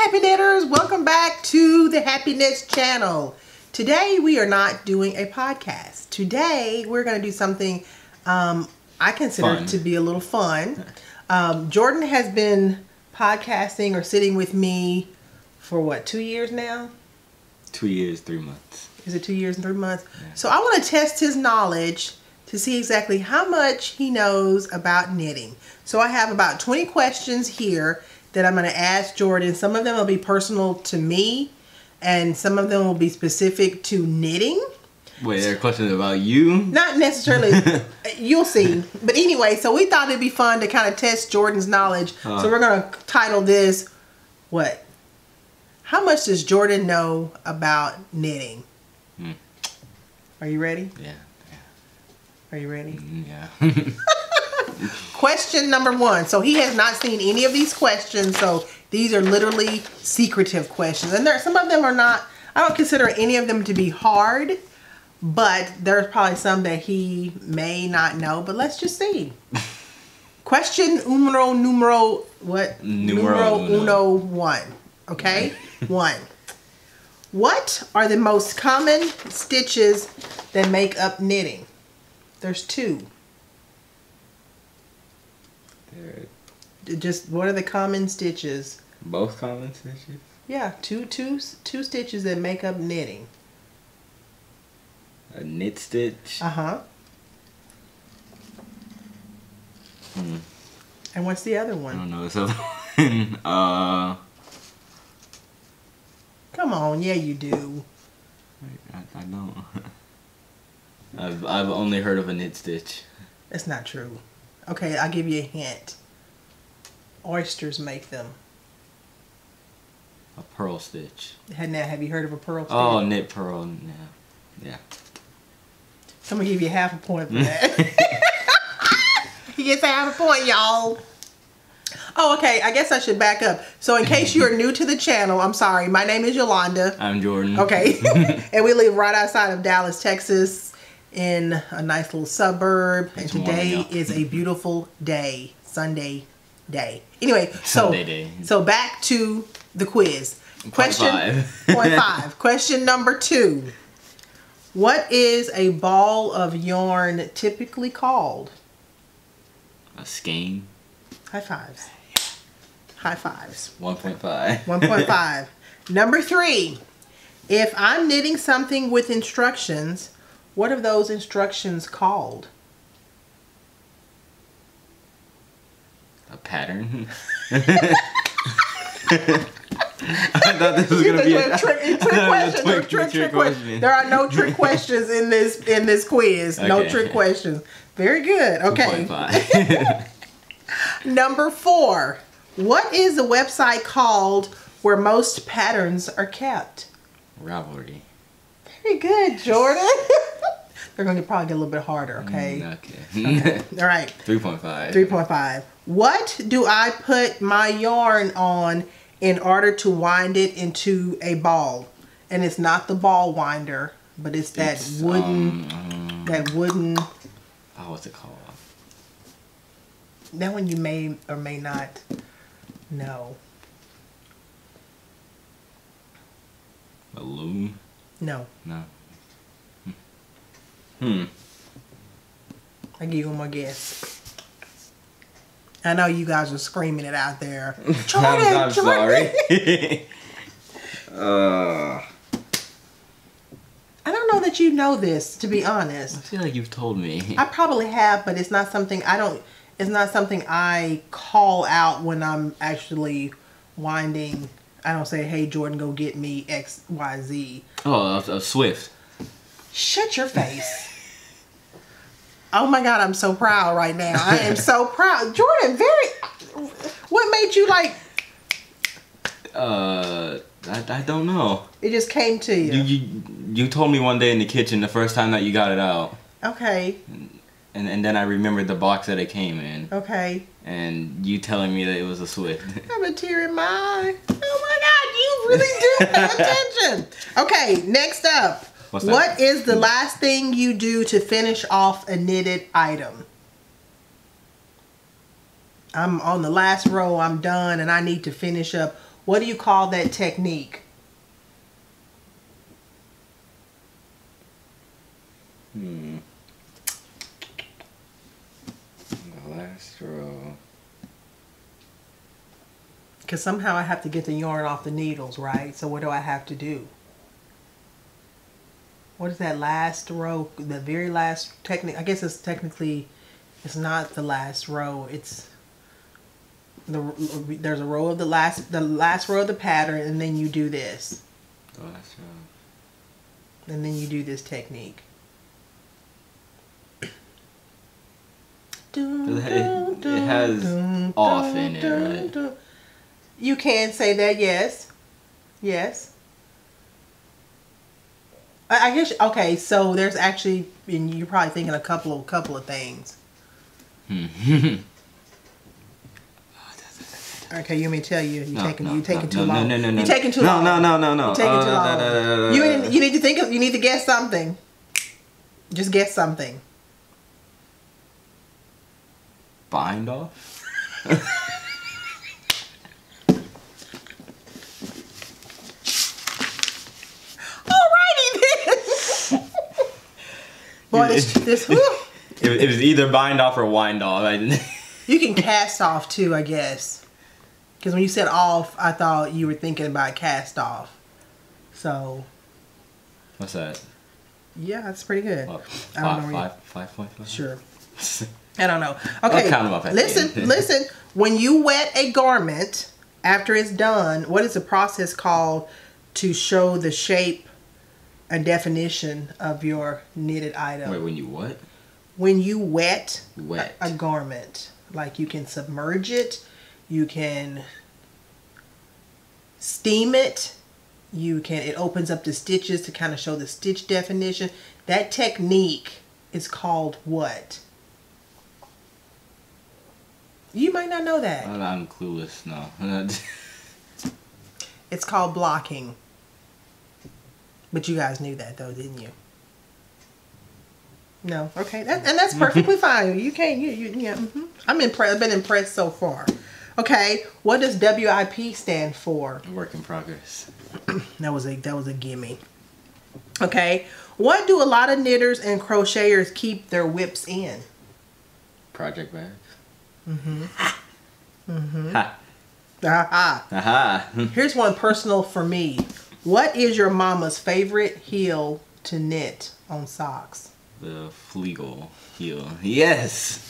Happy Knitters, welcome back to the Happee Knits channel. Today we are not doing a podcast. Today we're going to do something I consider to be a little fun. Jordan has been podcasting or sitting with me for what, 2 years now? 2 years, 3 months. Is it 2 years and 3 months? Yeah. So I want to test his knowledge to see exactly how much he knows about knitting. So I have about 20 questions here that I'm going to ask Jordan. Some of them will be personal to me, and some of them will be specific to knitting. Wait, there are questions about you? Not necessarily. You'll see. But anyway, so we thought it'd be fun to kind of test Jordan's knowledge. So we're going to title this, what? How much does Jordan know about knitting? Are you ready? Yeah. Are you ready? Yeah. Question number 1. So he has not seen any of these questions, so these are literally secretive questions. And some of them are not, I don't consider any of them to be hard, but there's probably some that he may not know, but let's just see. Question numero what? Numero uno 1. Okay? 1. What are the most common stitches that make up knitting? There's 2. Just what are the common stitches? Both common stitches? Yeah, two stitches that make up knitting. A knit stitch? Uh-huh. And what's the other one? I don't know this other one. Come on, yeah you do. I don't. I've only heard of a knit stitch. That's not true. Okay, I'll give you a hint. Oysters make them. A pearl stitch. Now, have you heard of a pearl stitch? Oh, knit pearl. Yeah. I'm gonna give you half a point for that. He gets half a point, y'all. Oh, okay. I guess I should back up. So in case you are new to the channel, I'm sorry. My name is Yolanda. I'm Jordan. Okay. And we live right outside of Dallas, Texas, in a nice little suburb. And today is a beautiful day. Sunday day. Anyway, so back to the quiz. Question point 5. Question number 2. What is a ball of yarn typically called? A skein. High fives. High fives. 1.5. 1.5. Number 3. If I'm knitting something with instructions, what are those instructions called? A pattern. I thought this was gonna be a trick question. There are no trick questions in this quiz. Okay. No trick questions. Very good. Okay. 2.5. Number 4. What is the website called where most patterns are kept? Ravelry. Very good, Jordan. They're going to probably get a little bit harder, okay? Okay. All right. 3.5. 3.5. What do I put my yarn on in order to wind it into a ball? And it's not the ball winder, but it's that wooden, oh, what's it called? That one you may or may not know. A loom? No. No. I'll give you one more guess. I know you guys are screaming it out there. Jordan, I'm sorry. I don't know that you know this, to be honest. I feel like you've told me. I probably have, but it's not something it's not something I call out when I'm actually winding. I don't say, hey Jordan, go get me X, Y, Z. Oh, a Swift. Shut your face. Oh my God, I'm so proud right now. I am so proud. Jordan, what made you like? I don't know. It just came to you. You told me one day in the kitchen the first time that you got it out. Okay. And then I remembered the box that it came in. Okay. And you telling me that it was a Swift. I have a tear in my eye. Oh my God, you really do pay attention. Okay, next up. What is the last thing you do to finish off a knitted item? I'm on the last row. I'm done and I need to finish up What do you call that technique? The last row. Because somehow I have to get the yarn off the needles, right? So what do I have to do? What is that last row? The very last technique? I guess it's technically, it's not the last row. It's there's a row of the last row of the pattern, and then you do this. The last row. And then you do this technique. It has off in it, right? You can say that, yes. Yes. I guess, okay, so there's actually, and you're probably thinking a couple of things. Okay, you want me to tell you? You're taking too long. No. You're taking too long. No. You're taking too long. You need to think of, you need to guess something. Just guess something. Bind off? Boy, this it was either bind off or wind off. You can cast off too, I guess. Because when you said off, I thought you were thinking about cast off. So. What's that? Yeah, that's pretty good. Well, I don't know. 5 points? Sure. I don't know. Okay. I'll count them up at Listen. When you wet a garment after it's done, what is the process called to show the shape and definition of your knitted item? Wait, when you what? When you wet Wet a garment, like you can submerge it, you can steam it, it opens up the stitches to kind of show the stitch definition. That technique is called what? You might not know that. I'm clueless, no. It's called blocking. But you guys knew that though, didn't you? No, okay, and that's perfectly fine. You can't. Yeah. I'm impressed. I've been impressed so far. Okay, what does WIP stand for? Work in progress. That was a gimme. Okay, what do a lot of knitters and crocheters keep their whips in? Project bags. Ha. Aha. Here's one personal for me. What is your mama's favorite heel to knit on socks? The Flegel heel. Yes.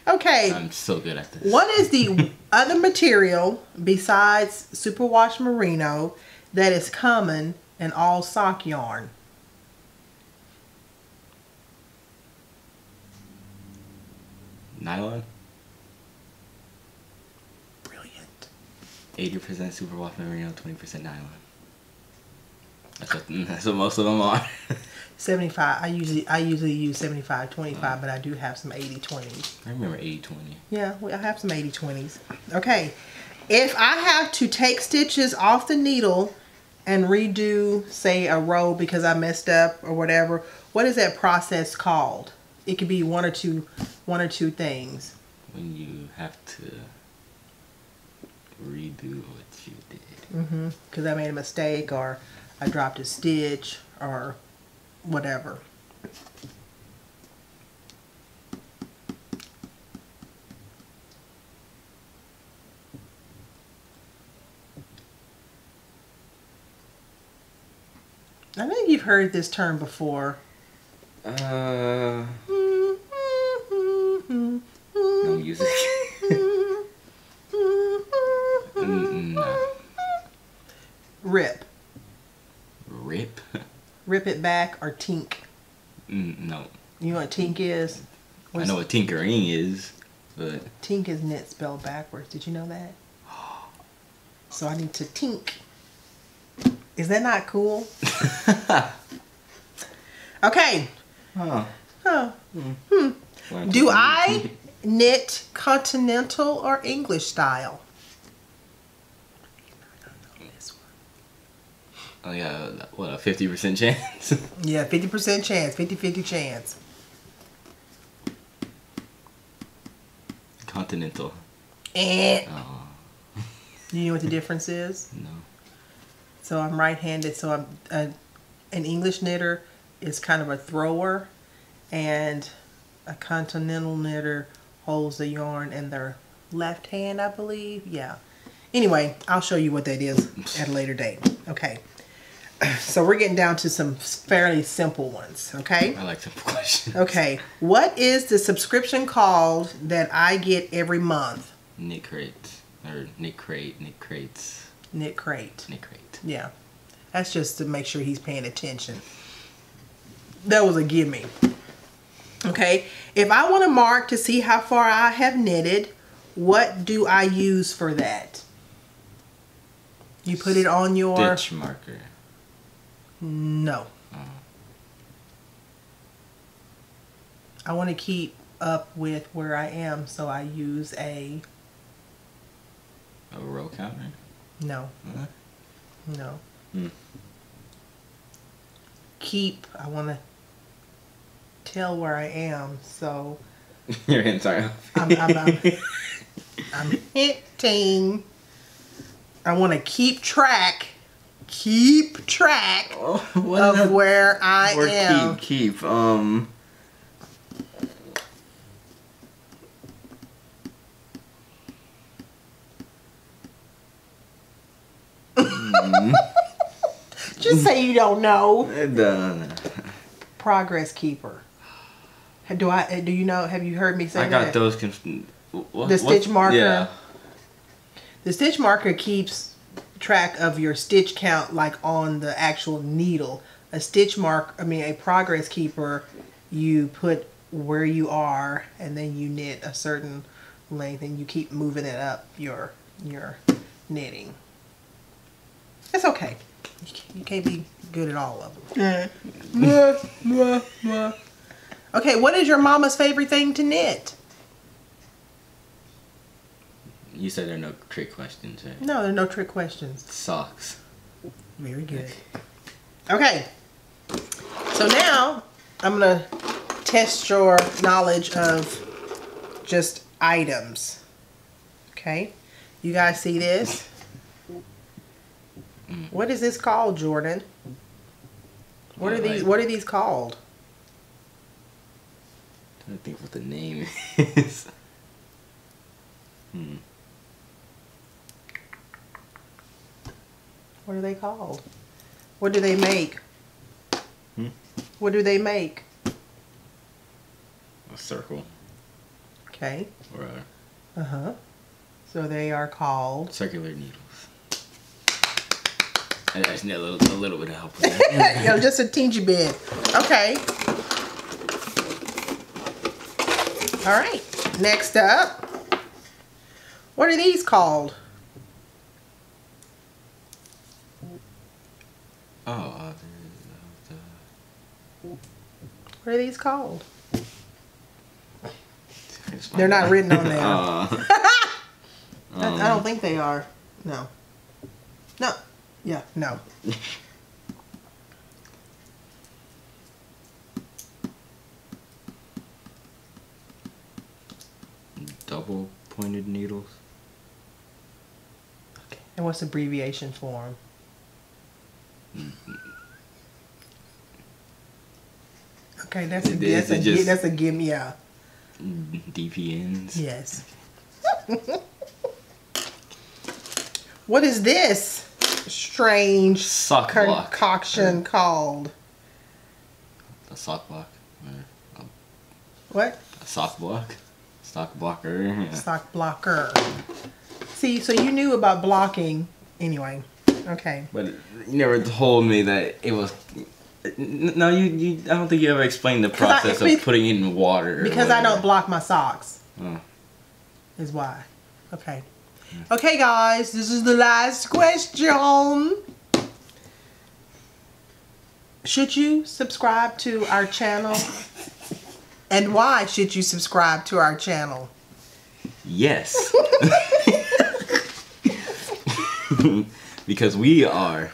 Okay. I'm so good at this. What is the other material besides superwash merino that is common in all sock yarn? Nylon. Brilliant. 80% superwash merino, 20% nylon. That's what most of them are. 75. I usually use 75-25, but I do have some 80-20s. I remember 80-20. Yeah, I have some 80-20s. Okay. If I have to take stitches off the needle and redo, say, a row because I messed up or whatever, what is that process called? It could be one or two things. When you have to redo what you did. Because I made a mistake or I dropped a stitch or whatever. I think you've heard this term before. No music. No. Rip. Rip? Rip it back or tink. No. You know what tink is? I know what tinkering is, but... Tink is knit spelled backwards. Did you know that? So I need to tink. Is that not cool? Okay. Do I knit continental or English style? Oh yeah, what, a 50% chance? Yeah, 50% chance, 50-50 chance. Continental. Oh. Do you know what the difference is? No. So I'm right-handed, so an English knitter is kind of a thrower, and a continental knitter holds the yarn in their left hand, I believe. Yeah. Anyway, I'll show you what that is at a later date. Okay. So we're getting down to some fairly simple ones, okay? I like simple questions. Okay. What is the subscription called that I get every month? Knit Crate. Or Knit Crate. Knit Crates. Knit Crate. Knit Crate. Yeah. That's just to make sure he's paying attention. That was a gimme. Okay. If I want to mark to see how far I have knitted, what do I use for that? You put it on your... Stitch marker. No. I want to keep up with where I am, so I use a... A row counter? No. No. Hmm. Keep, I want to tell where I am, so... Your hands are I'm hinting. I want to keep track of where I am. Keep. Just say you don't know. No. Progress keeper. Do you know? Have you heard me say that? I got those the stitch marker. Yeah. The stitch marker keeps track of your stitch count, like on the actual needle. A progress keeper, you put where you are, and then you knit a certain length, and you keep moving it up your knitting. It's okay. You can't be good at all of them. Okay, what is your mama's favorite thing to knit? You said there are no trick questions, right? No, there are no trick questions. Socks. Very good. Okay. So now I'm going to test your knowledge of just items. Okay. You guys see this? What is this called, Jordan? What are these called? I don't think what the name is. What are they called? What do they make? What do they make? A circle. Okay. Or a... So they are called... circular needles. I just need a little bit of help with that. You know, just a teensy bit. Okay. All right. Next up. What are these called? What are these called? They're not written on there. I don't think they are. No. No. Yeah, no. Double pointed needles. Okay. And what's the abbreviation for them? Okay, that's a gimme. Yeah. DPNs. Yes. What is this strange sock concoction called? A sock block. What? A sock block. Sock blocker. Yeah. Sock blocker. See, so you knew about blocking anyway. Okay. But you never told me that it was... No, you. I don't think you ever explained the process of putting it in water. Because I don't block my socks. Oh. Is why. Okay. Okay, guys. This is the last question. Should you subscribe to our channel? And why should you subscribe to our channel? Yes. Because we are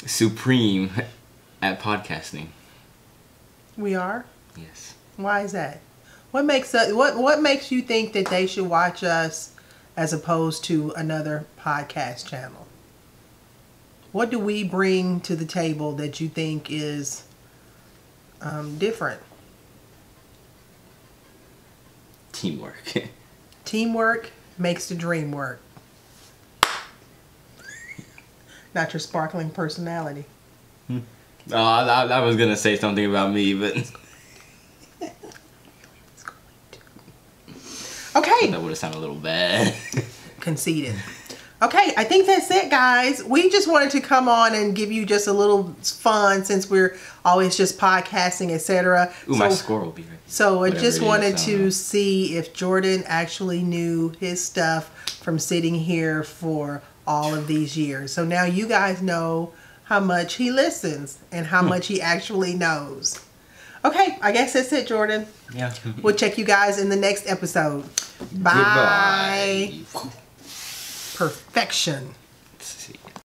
supreme at podcasting. We are? Yes. Why is that? What makes you think that they should watch us as opposed to another podcast channel? What do we bring to the table that you think is different? Teamwork. Teamwork makes the dream work. Not your sparkling personality. Oh, I was going to say something about me, but... Okay. That would have sounded a little bad. Conceited. Okay, I think that's it, guys. We just wanted to come on and give you just a little fun since we're always just podcasting, etc. Ooh, my score will be ready. So I just wanted to see if Jordan actually knew his stuff from sitting here for all of these years. So now you guys know how much he listens and how much he actually knows. Okay, I guess that's it, Jordan. Yeah. We'll check you guys in the next episode. Bye. Goodbye. Perfection. Let's see.